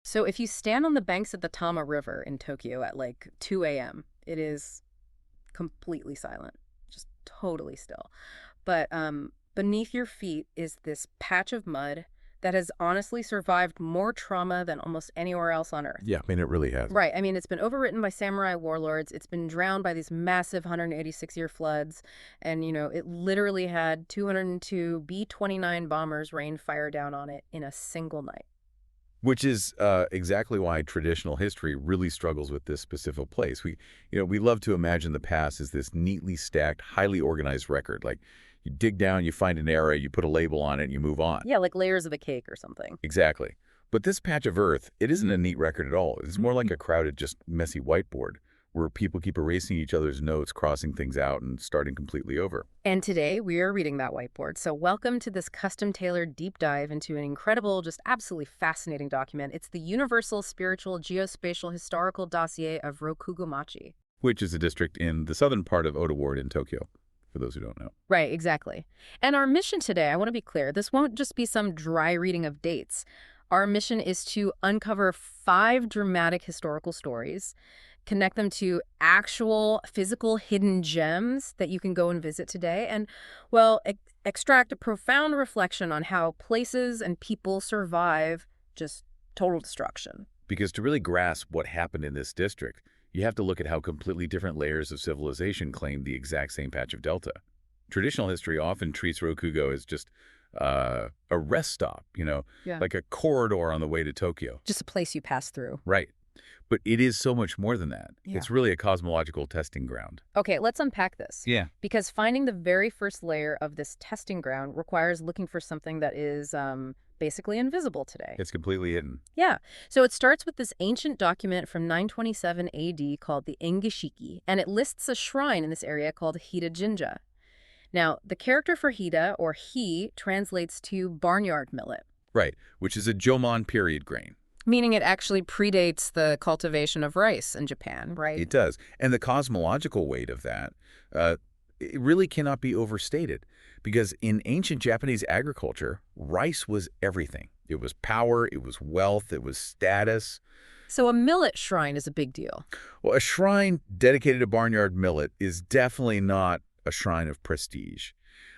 So if you stand on the banks of the Tama River in Tokyo at like 2 a.m., it is completely silent, just totally still. But beneath your feet is this patch of mud that has honestly survived more trauma than almost anywhere else on Earth. Yeah, I mean, it really has. Right. I mean, it's been overwritten by samurai warlords. It's been drowned by these massive 186-year floods. And, it literally had 202 B-29 bombers rain fire down on it in a single night. Which is exactly why traditional history really struggles with this specific place. We love to imagine the past as this neatly stacked, highly organized record. Like you dig down, you find an era, you put a label on it, and you move on. Yeah, like layers of a cake or something. Exactly. But this patch of Earth, it isn't a neat record at all. It's more like a crowded, just messy whiteboard where people keep erasing each other's notes, crossing things out, and starting completely over. And today we are reading that whiteboard. So welcome to this custom-tailored deep dive into an incredible, just absolutely fascinating document. It's the Universal Spiritual Geospatial Historical Dossier of Rokugo-machi. Which is a district in the southern part of Oda Ward in Tokyo, for those who don't know. Right, exactly. And our mission today, I want to be clear, this won't just be some dry reading of dates. Our mission is to uncover 5 dramatic historical stories, connect them to actual physical hidden gems that you can go and visit today, and, well, extract a profound reflection on how places and people survive just total destruction. Because to really grasp what happened in this district, you have to look at how completely different layers of civilization claim the exact same patch of delta. Traditional history often treats Rokugo as just a rest stop, Yeah. like a corridor on the way to Tokyo. Just a place you pass through. Right. But it is so much more than that. Yeah. It's really a cosmological testing ground. Okay, let's unpack this. Yeah. Because finding the very first layer of this testing ground requires looking for something that is basically invisible today. It's completely hidden. Yeah. So it starts with this ancient document from 927 AD called the ENG, and it lists a shrine in this area called Hida Jinja. Now, the character for Hida, or he, translates to barnyard millet, Right, which is a Jomon period grain. meaning it actually predates the cultivation of rice in Japan, right? It does. And the cosmological weight of that, it really cannot be overstated. Because in ancient Japanese agriculture, rice was everything. It was power, it was wealth, it was status. So a millet shrine is a big deal. Well, a shrine dedicated to barnyard millet is definitely not a shrine of prestige.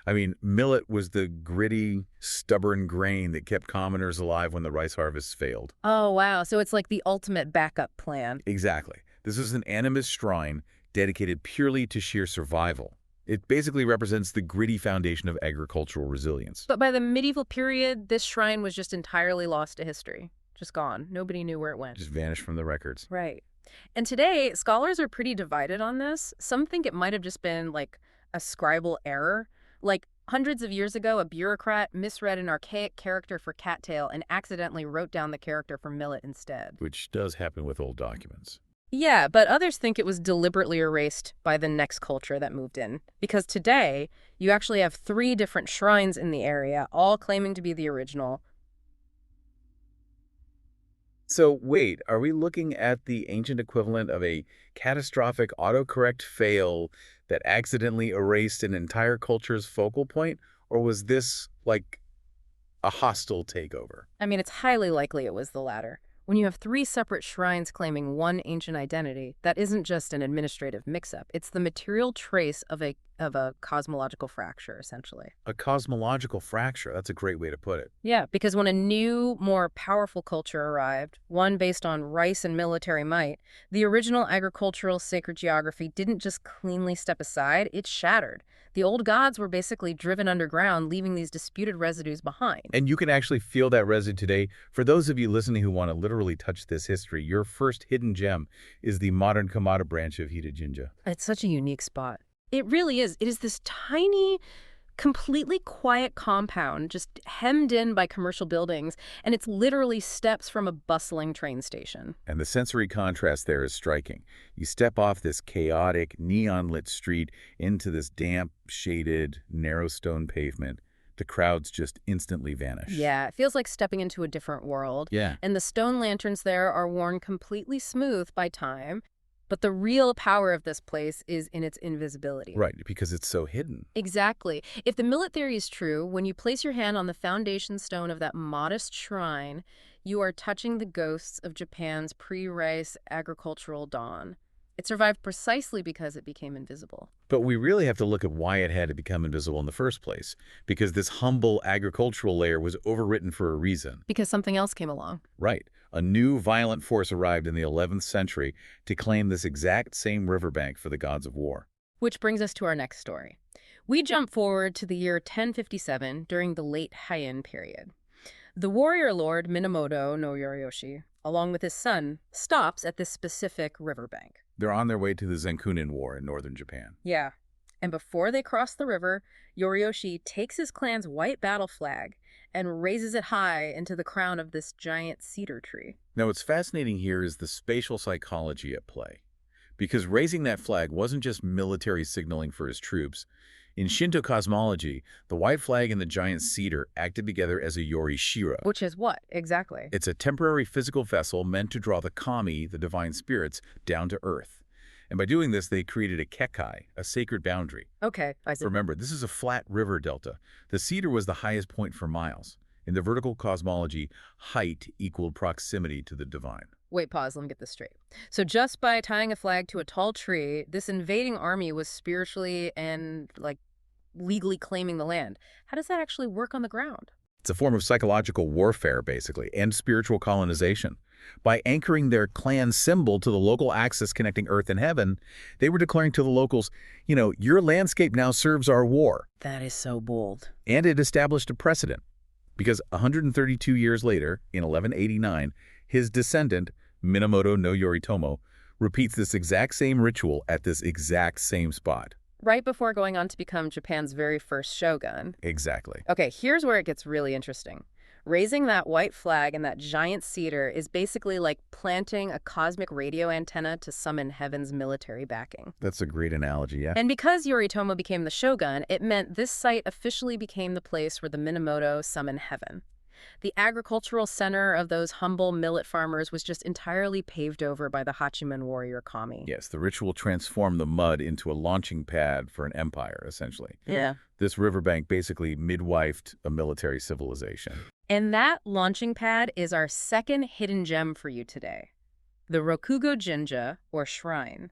I mean, millet was the gritty, stubborn grain that kept commoners alive when the rice harvests failed. Oh, wow. So it's like the ultimate backup plan. Exactly. This is an animist shrine dedicated purely to sheer survival. It basically represents the gritty foundation of agricultural resilience. But by the medieval period, this shrine was just entirely lost to history. Just gone. Nobody knew where it went. Just vanished from the records. Right. And today, scholars are pretty divided on this. Some think it might have just been like a scribal error. Like hundreds of years ago, a bureaucrat misread an archaic character for cattail and accidentally wrote down the character for millet instead. Which does happen with old documents. Yeah, but others think it was deliberately erased by the next culture that moved in. Because today, you actually have 3 different shrines in the area, all claiming to be the original. So wait, are we looking at the ancient equivalent of a catastrophic autocorrect fail that accidentally erased an entire culture's focal point? Or was this like a hostile takeover? I mean, it's highly likely it was the latter. When you have 3 separate shrines claiming one ancient identity, that isn't just an administrative mix-up. It's the material trace of a cosmological fracture, essentially. A cosmological fracture. That's a great way to put it. Yeah, because when a new, more powerful culture arrived, one based on rice and military might, the original agricultural sacred geography didn't just cleanly step aside, it shattered. The old gods were basically driven underground, leaving these disputed residues behind. And you can actually feel that residue today. For those of you listening who want to literally touch this history, your first hidden gem is the modern Kamada branch of Hida Jinja. It's such a unique spot. It really is. It is this tiny, completely quiet compound just hemmed in by commercial buildings, and it's literally steps from a bustling train station. And the sensory contrast there is striking. You step off this chaotic, neon-lit street into this damp, shaded, narrow stone pavement. The crowds just instantly vanish. Yeah, it feels like stepping into a different world. Yeah. And the stone lanterns there are worn completely smooth by time. But the real power of this place is in its invisibility. Right, because it's so hidden. Exactly. If the millet theory is true, when you place your hand on the foundation stone of that modest shrine, You are touching the ghosts of Japan's pre-rice agricultural dawn. It survived precisely because it became invisible. But we really have to look at why it had to become invisible in the first place, because this humble agricultural layer was overwritten for a reason. Because something else came along. Right. A new violent force arrived in the 11th century to claim this exact same riverbank for the gods of war. Which brings us to our next story. We jump forward to the year 1057 during the late Heian period. The warrior lord Minamoto no Yoriyoshi, along with his son, stops at this specific riverbank. They're on their way to the Zenkunin War in northern Japan. Yeah. And before they cross the river, Yoriyoshi takes his clan's white battle flag and raises it high into the crown of this giant cedar tree. Now, what's fascinating here is the spatial psychology at play. Because raising that flag wasn't just military signaling for his troops. In Shinto cosmology, the white flag and the giant cedar acted together as a yorishiro. Which is what, exactly? It's a temporary physical vessel meant to draw the kami, the divine spirits, down to earth. And by doing this, they created a kekai, a sacred boundary. Okay, I see. Remember, this is a flat river delta. The cedar was the highest point for miles. In the vertical cosmology, height equaled proximity to the divine. Wait, pause, let me get this straight. So just by tying a flag to a tall tree, this invading army was spiritually and, legally claiming the land. How does that actually work on the ground? It's a form of psychological warfare, basically, and spiritual colonization. By anchoring their clan symbol to the local axis connecting earth and heaven, they were declaring to the locals, your landscape now serves our war. That is so bold. And it established a precedent. Because 132 years later, in 1189, his descendant, Minamoto no Yoritomo, repeats this exact same ritual at this exact same spot. Right before going on to become Japan's very first shogun. Exactly. Okay, here's where it gets really interesting. Raising that white flag and that giant cedar is basically like planting a cosmic radio antenna to summon heaven's military backing. That's a great analogy, yeah. And because Yoritomo became the shogun, it meant this site officially became the place where the Minamoto summoned heaven. The agricultural center of those humble millet farmers was just entirely paved over by the Hachiman warrior kami. Yes, the ritual transformed the mud into a launching pad for an empire, essentially. Yeah. This riverbank basically midwifed a military civilization. And that launching pad is our second hidden gem for you today, the Rokugo Jinja, or shrine.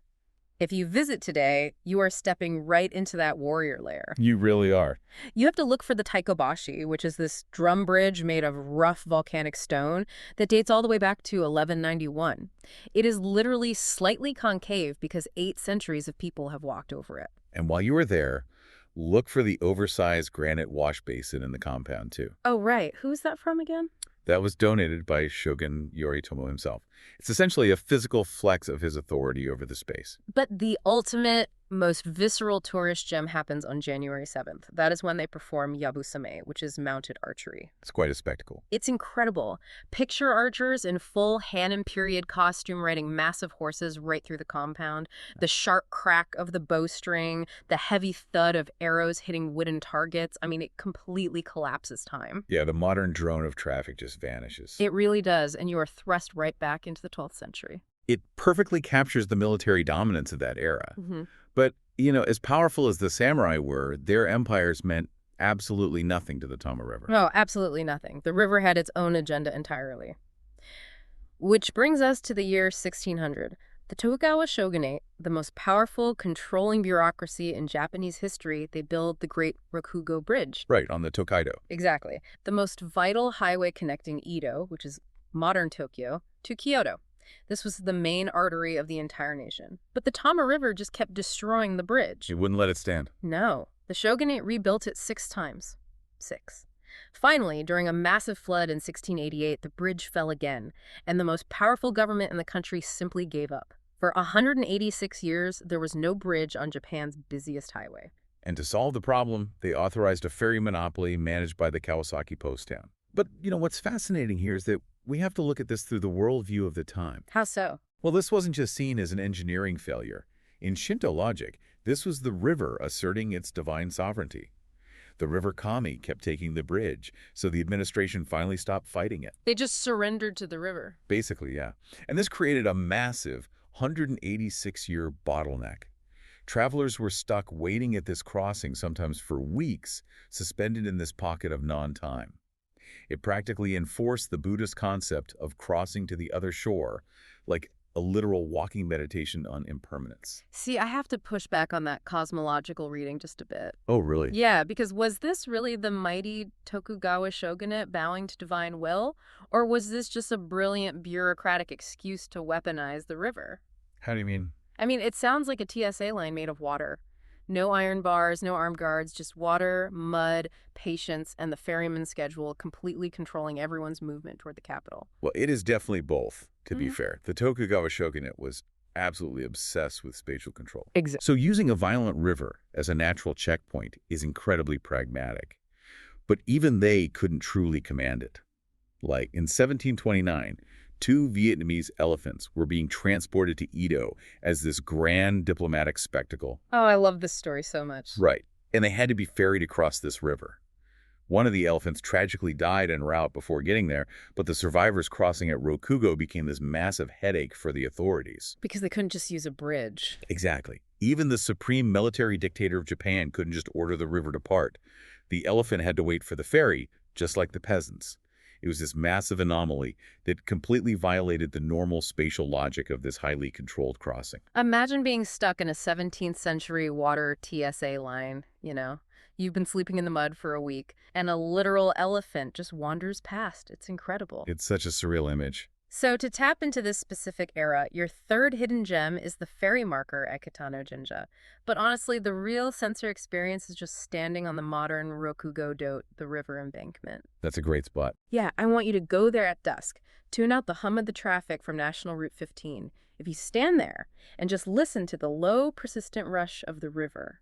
If you visit today, you are stepping right into that warrior lair. You really are. You have to look for the taikobashi, which is this drum bridge made of rough volcanic stone that dates all the way back to 1191. It is literally slightly concave because 8 centuries of people have walked over it. And while you are there, look for the oversized granite wash basin in the compound, too. Oh, right. Who's that from again? That was donated by Shogun Yoritomo himself. It's essentially a physical flex of his authority over the space. But the ultimate, most visceral tourist gem happens on January 7th. That is when they perform Yabusame, which is mounted archery. It's quite a spectacle. It's incredible. Picture archers in full Hannon period costume riding massive horses right through the compound, the sharp crack of the bowstring, the heavy thud of arrows hitting wooden targets. I mean, it completely collapses time. Yeah, the modern drone of traffic just vanishes. It really does, and you are thrust right back into the 12th century. It perfectly captures the military dominance of that era. Mm-hmm. But, as powerful as the samurai were, their empires meant absolutely nothing to the Tama River. No, absolutely nothing. The river had its own agenda entirely. Which brings us to the year 1600. The Tokugawa shogunate, the most powerful, controlling bureaucracy in Japanese history, they build the Great Rokugo Bridge. Right, on the Tokaido. Exactly. The most vital highway connecting Edo, which is modern Tokyo, to Kyoto. This was the main artery of the entire nation. But the Tama River just kept destroying the bridge. It wouldn't let it stand. No. The shogunate rebuilt it 6 times. 6. Finally, during a massive flood in 1688, the bridge fell again, and the most powerful government in the country simply gave up. For 186 years, there was no bridge on Japan's busiest highway. And to solve the problem, they authorized a ferry monopoly managed by the Kawasaki post town. But, what's fascinating here is that we have to look at this through the worldview of the time. How so? Well, this wasn't just seen as an engineering failure. In Shinto logic, this was the river asserting its divine sovereignty. The river Kami kept taking the bridge, so the administration finally stopped fighting it. They just surrendered to the river. Basically, yeah. And this created a massive 186-year bottleneck. Travelers were stuck waiting at this crossing, sometimes for weeks, suspended in this pocket of non-time. It practically enforced the Buddhist concept of crossing to the other shore, like a literal walking meditation on impermanence. See, I have to push back on that cosmological reading just a bit. Oh, really? Yeah, because was this really the mighty Tokugawa shogunate bowing to divine will? Or was this just a brilliant bureaucratic excuse to weaponize the river? How do you mean? I mean, it sounds like a TSA line made of water. No iron bars, no armed guards, just water, mud, patience, and the ferryman's schedule completely controlling everyone's movement toward the capital. Well, it is definitely both, to be Mhm. fair. The Tokugawa shogunate was absolutely obsessed with spatial control. Exactly. So using a violent river as a natural checkpoint is incredibly pragmatic. But even they couldn't truly command it. Like in 1729, two Vietnamese elephants were being transported to Edo as this grand diplomatic spectacle. Oh, I love this story so much. Right. And they had to be ferried across this river. One of the elephants tragically died en route before getting there, but the survivors crossing at Rokugō became this massive headache for the authorities. Because they couldn't just use a bridge. Exactly. Even the supreme military dictator of Japan couldn't just order the river to part. The elephant had to wait for the ferry, just like the peasants. It was this massive anomaly that completely violated the normal spatial logic of this highly controlled crossing. Imagine being stuck in a 17th century water TSA line, you know. You've been sleeping in the mud for a week, and a literal elephant just wanders past. It's incredible. It's such a surreal image. So to tap into this specific era, your third hidden gem is the ferry marker at Kitano Jinja. But honestly, the real sensory experience is just standing on the modern Rokugō, the river embankment. That's a great spot. Yeah, I want you to go there at dusk. Tune out the hum of the traffic from National Route 15. If you stand there and just listen to the low, persistent rush of the river,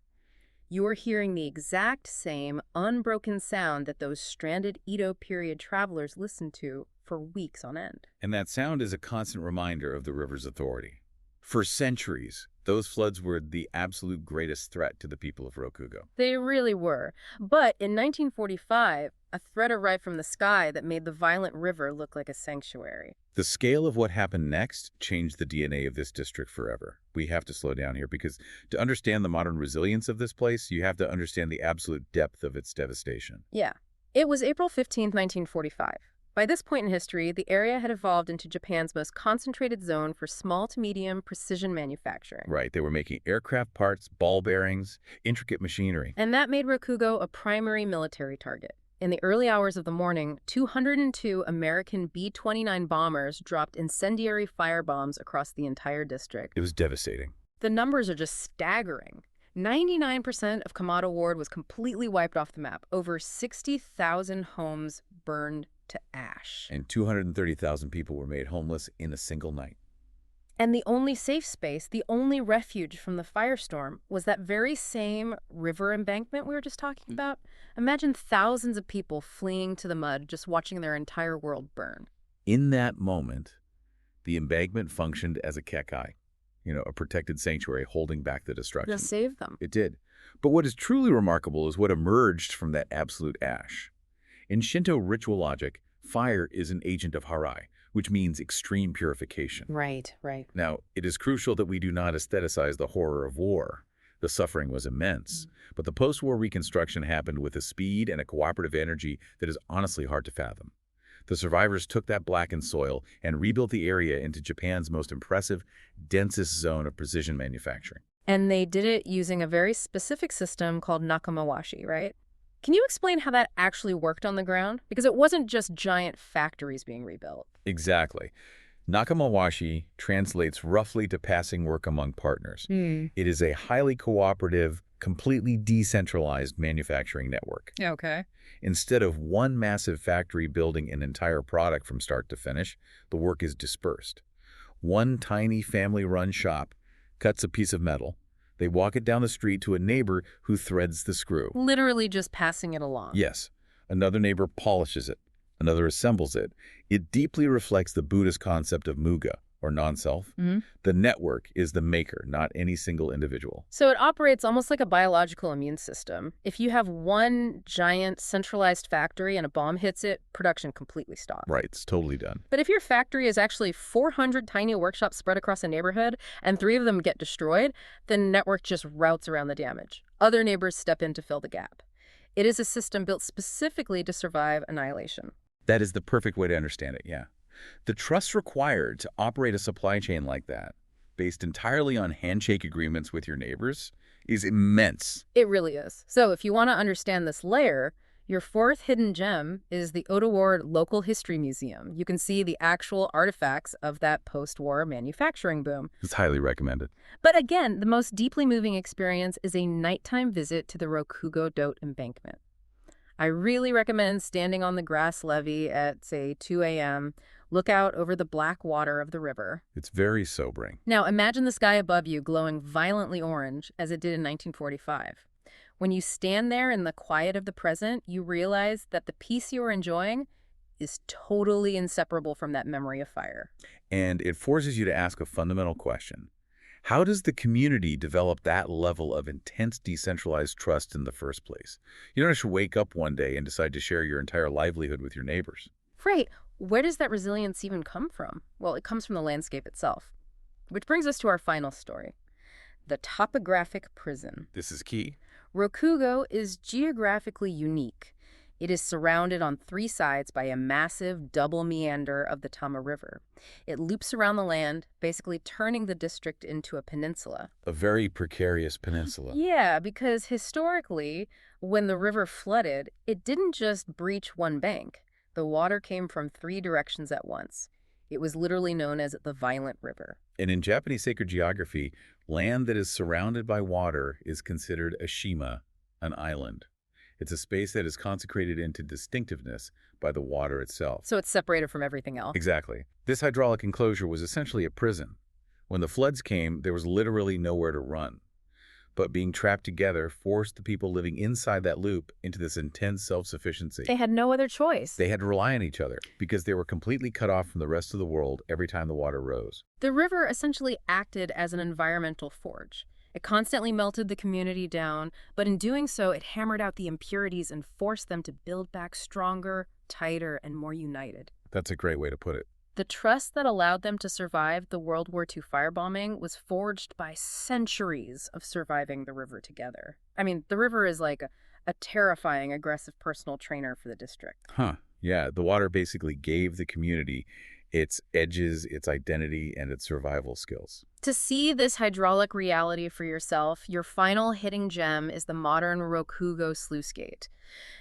you're hearing the exact same unbroken sound that those stranded Edo period travelers listened to for weeks on end. And that sound is a constant reminder of the river's authority. For centuries, those floods were the absolute greatest threat to the people of Rokugo. They really were. But in 1945, a threat arrived from the sky that made the violent river look like a sanctuary. The scale of what happened next changed the DNA of this district forever. We have to slow down here because to understand the modern resilience of this place, you have to understand the absolute depth of its devastation. Yeah. It was April 15, 1945. By this point in history, the area had evolved into Japan's most concentrated zone for small to medium precision manufacturing. Right, they were making aircraft parts, ball bearings, intricate machinery. And that made Rokugō a primary military target. In the early hours of the morning, 202 American B-29 bombers dropped incendiary firebombs across the entire district. It was devastating. The numbers are just staggering. 99% of Kamado Ward was completely wiped off the map. Over 60,000 homes burned to ash. And 230,000 people were made homeless in a single night. And the only safe space, the only refuge from the firestorm, was that very same river embankment we were just talking about. Imagine thousands of people fleeing to the mud, just watching their entire world burn. In that moment, the embankment functioned as a kekai, a protected sanctuary holding back the destruction. To save them. It did. But what is truly remarkable is what emerged from that absolute ash. In Shinto ritual logic, fire is an agent of harai, which means extreme purification. Right. Now, it is crucial that we do not aestheticize the horror of war. The suffering was immense, but the post-war reconstruction happened with a speed and a cooperative energy that is honestly hard to fathom. The survivors took that blackened soil and rebuilt the area into Japan's most impressive, densest zone of precision manufacturing. And they did it using a very specific system called nakamawashi, right? Can you explain how that actually worked on the ground? Because it wasn't just giant factories being rebuilt. Exactly. Nakamawashi translates roughly to passing work among partners. It is a highly cooperative, completely decentralized manufacturing network. Okay. Instead of one massive factory building an entire product from start to finish, the work is dispersed. One tiny family-run shop cuts a piece of metal. They walk it down the street to a neighbor who threads the screw. Literally just passing it along. Yes. Another neighbor polishes it. Another assembles it. It deeply reflects the Buddhist concept of muga, or non-self. The network is the maker, not any single individual. So it operates almost like a biological immune system. If you have one giant centralized factory and a bomb hits it, production completely stops. Right, it's totally done. But if your factory is actually 400 tiny workshops spread across a neighborhood and 3 of them get destroyed, the network just routes around the damage. Other neighbors step in to fill the gap. It is a system built specifically to survive annihilation. That is the perfect way to understand it, yeah. The trust required to operate a supply chain like that, based entirely on handshake agreements with your neighbors, is immense. It really is. So if you want to understand this layer, your fourth hidden gem is the Oda Local History Museum. You can see the actual artifacts of that post-war manufacturing boom. It's highly recommended. But again, the most deeply moving experience is a nighttime visit to the Rokugo-cho embankment. I really recommend standing on the grass levee at, say, 2 a.m., look out over the black water of the river. It's very sobering. Now, imagine the sky above you glowing violently orange, as it did in 1945. When you stand there in the quiet of the present, you realize that the peace you are enjoying is totally inseparable from that memory of fire. And it forces you to ask a fundamental question. How does the community develop that level of intense decentralized trust in the first place? You don't just wake up one day and decide to share your entire livelihood with your neighbors. Right. Where does that resilience even come from? Well, it comes from the landscape itself. Which brings us to our final story, the topographic prison. This is key. Rokugō is geographically unique. It is surrounded on three sides by a massive double meander of the Tama River. It loops around the land, basically turning the district into a peninsula. A very precarious peninsula. Yeah, because historically, when the river flooded, it didn't just breach one bank. The water came from three directions at once. It was literally known as the Violent River. And in Japanese sacred geography, land that is surrounded by water is considered a shima, an island. It's a space that is consecrated into distinctiveness by the water itself. So it's separated from everything else. Exactly. This hydraulic enclosure was essentially a prison. When the floods came, there was literally nowhere to run. But being trapped together forced the people living inside that loop into this intense self-sufficiency. They had no other choice. They had to rely on each other because they were completely cut off from the rest of the world every time the water rose. The river essentially acted as an environmental forge. It constantly melted the community down, but in doing so, it hammered out the impurities and forced them to build back stronger, tighter, and more united. That's a great way to put it. The trust that allowed them to survive the World War II firebombing was forged by centuries of surviving the river together. I mean, the river is like a terrifying, aggressive personal trainer for the district. Huh. Yeah, the water basically gave the community its edges, its identity, and its survival skills. To see this hydraulic reality for yourself, your final hidden gem is the modern Rokugo sluice gate.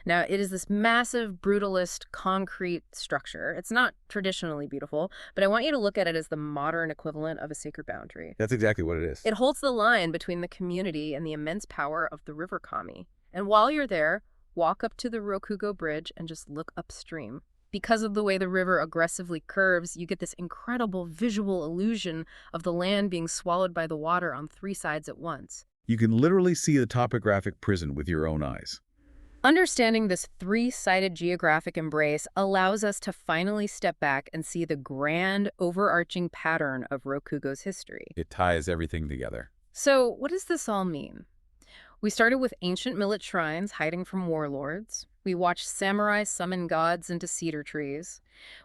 Now, it is this massive, brutalist, concrete structure. It's not traditionally beautiful, but I want you to look at it as the modern equivalent of a sacred boundary. That's exactly what it is. It holds the line between the community and the immense power of the river kami. And while you're there, walk up to the Rokugo Bridge and just look upstream. Because of the way the river aggressively curves, you get this incredible visual illusion of the land being swallowed by the water on three sides at once. You can literally see the topographic prison with your own eyes. Understanding this three-sided geographic embrace allows us to finally step back and see the grand, overarching pattern of Rokugo's history. It ties everything together. So, what does this all mean? We started with ancient millet shrines hiding from warlords. We watched samurai summon gods into cedar trees.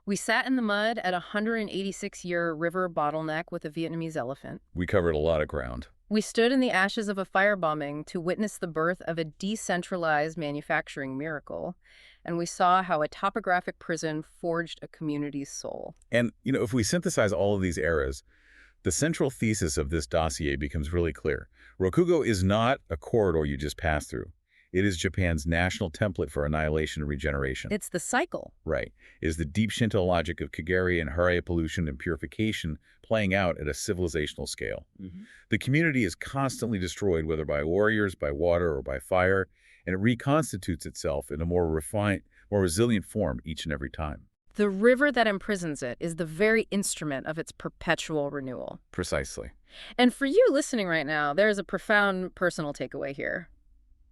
We sat in the mud at a 186-year river bottleneck with a Vietnamese elephant. We covered a lot of ground. We stood in the ashes of a firebombing to witness the birth of a decentralized manufacturing miracle. And we saw how a topographic prison forged a community's soul. And, if we synthesize all of these eras, the central thesis of this dossier becomes really clear. Rokugo is not a corridor you just pass through. It is Japan's national template for annihilation and regeneration. It's the cycle. Right. It is the deep Shinto logic of Kagari and Harae pollution and purification playing out at a civilizational scale. The community is constantly destroyed, whether by warriors, by water, or by fire, and it reconstitutes itself in a more refined, more resilient form each and every time. The river that imprisons it is the very instrument of its perpetual renewal. Precisely. And for you listening right now, there is a profound personal takeaway here.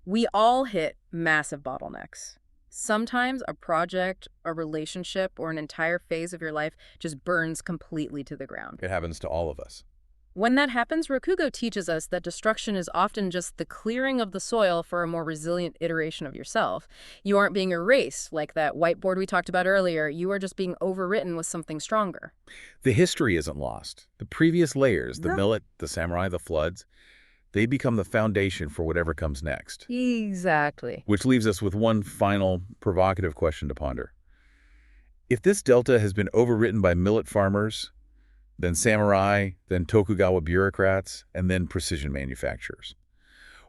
We all hit massive bottlenecks. Sometimes a project, a relationship, or an entire phase of your life just burns completely to the ground. It happens to all of us. When that happens, Rokugo teaches us that destruction is often just the clearing of the soil for a more resilient iteration of yourself. You aren't being erased like that whiteboard we talked about earlier. You are just being overwritten with something stronger. The history isn't lost. The previous layers, the millet, the samurai, the floods, they become the foundation for whatever comes next. Exactly. Which leaves us with one final provocative question to ponder. If this delta has been overwritten by millet farmers, then samurai, then Tokugawa bureaucrats, and then precision manufacturers,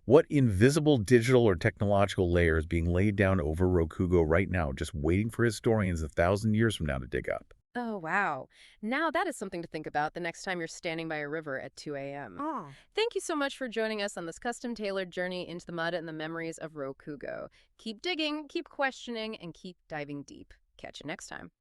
what invisible digital or technological layer is being laid down over Rokugo right now, just waiting for historians 1,000 years from now to dig up? Oh, wow. Now that is something to think about the next time you're standing by a river at 2 a.m. Oh. Thank you so much for joining us on this custom-tailored journey into the mud and the memories of Rokugo. Keep digging, keep questioning, and keep diving deep. Catch you next time.